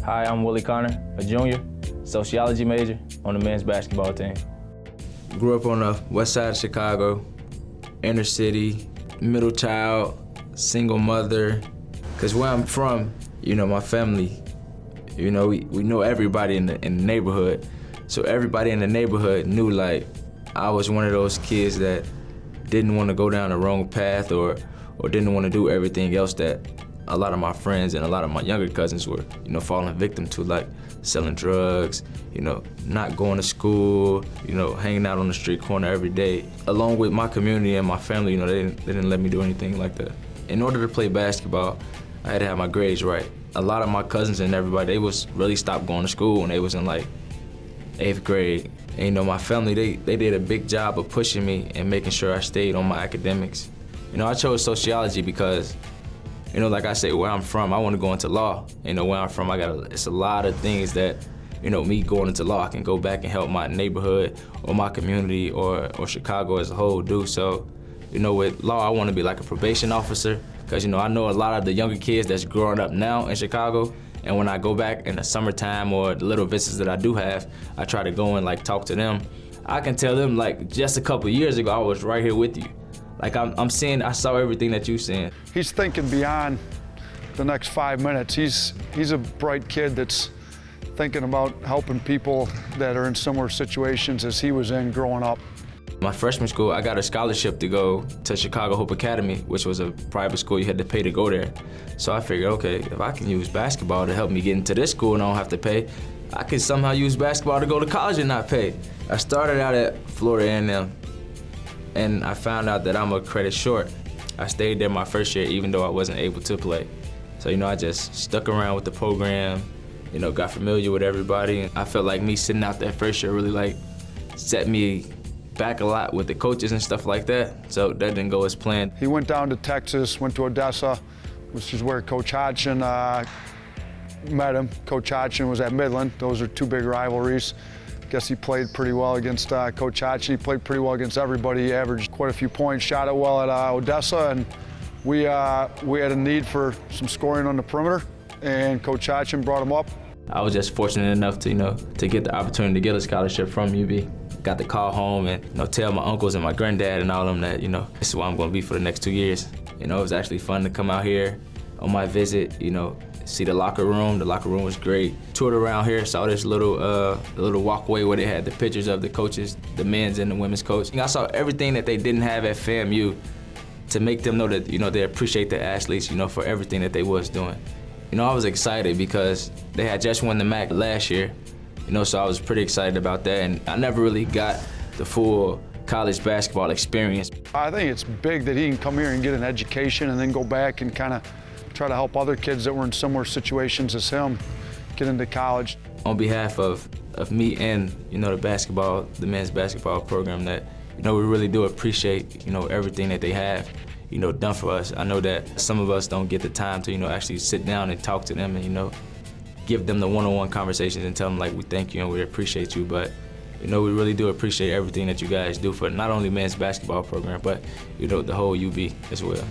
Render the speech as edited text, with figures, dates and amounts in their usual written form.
Hi, I'm Willie Connor, a junior, sociology major on the men's basketball team. Grew up on the west side of Chicago, inner city, middle child, single mother. Cause where I'm from, my family, we know everybody in the neighborhood. So everybody in the neighborhood knew like I was one of those kids that didn't want to go down the wrong path or didn't want to do everything else that a lot of my friends and a lot of my younger cousins were, falling victim to, like selling drugs, not going to school, hanging out on the street corner every day. Along with my community and my family, they didn't let me do anything like that. In order to play basketball, I had to have my grades right. A lot of my cousins and everybody, they was really stopped going to school when they was in like 8th grade. And my family, they did a big job of pushing me and making sure I stayed on my academics. I chose sociology because, like I say, where I'm from, I want to go into law. Where I'm from, it's a lot of things that, me going into law, I can go back and help my neighborhood or my community or Chicago as a whole do. So, with law, I want to be like a probation officer because, I know a lot of the younger kids that's growing up now in Chicago. And when I go back in the summertime or the little visits that I do have, I try to go and like talk to them. I can tell them like just a couple years ago, I was right here with you. Like I saw everything that you're seeing. He's thinking beyond the next 5 minutes. He's a bright kid that's thinking about helping people that are in similar situations as he was in growing up. My freshman school, I got a scholarship to go to Chicago Hope Academy, which was a private school. You had to pay to go there. So I figured, okay, if I can use basketball to help me get into this school and I don't have to pay, I can somehow use basketball to go to college and not pay. I started out at Florida A&M, and I found out that I'm a credit short. I stayed there my first year even though I wasn't able to play. So, I just stuck around with the program, got familiar with everybody. And I felt like me sitting out that first year really like set me back a lot with the coaches and stuff like that. So that didn't go as planned. He went down to Texas, went to Odessa, which is where Coach Hodgson met him. Coach Hodgson was at Midland. Those are two big rivalries. Guess he played pretty well against Coach Hodgson. He played pretty well against everybody. He averaged quite a few points, shot it well at Odessa, and we had a need for some scoring on the perimeter, and Coach Hodgson brought him up. I was just fortunate enough to, to get the opportunity to get a scholarship from UB. Got to call home and tell my uncles and my granddad and all of them that, this is where I'm gonna be for the next 2 years. It was actually fun to come out here on my visit, see the locker room. The locker room was great. Toured around here, saw this little walkway where they had the pictures of the coaches, the men's and the women's coach. I saw everything that they didn't have at FAMU to make them know that, they appreciate the athletes, for everything that they was doing. I was excited because they had just won the MAC last year, so I was pretty excited about that, and I never really got the full college basketball experience. I think it's big that he can come here and get an education and then go back and kind of try to help other kids that were in similar situations as him get into college. On behalf of me and, the men's basketball program, that, we really do appreciate, everything that they have, done for us. I know that some of us don't get the time to, actually sit down and talk to them and, give them the one-on-one conversations and tell them like we thank you and we appreciate you, but we really do appreciate everything that you guys do for not only men's basketball program, but the whole UB as well.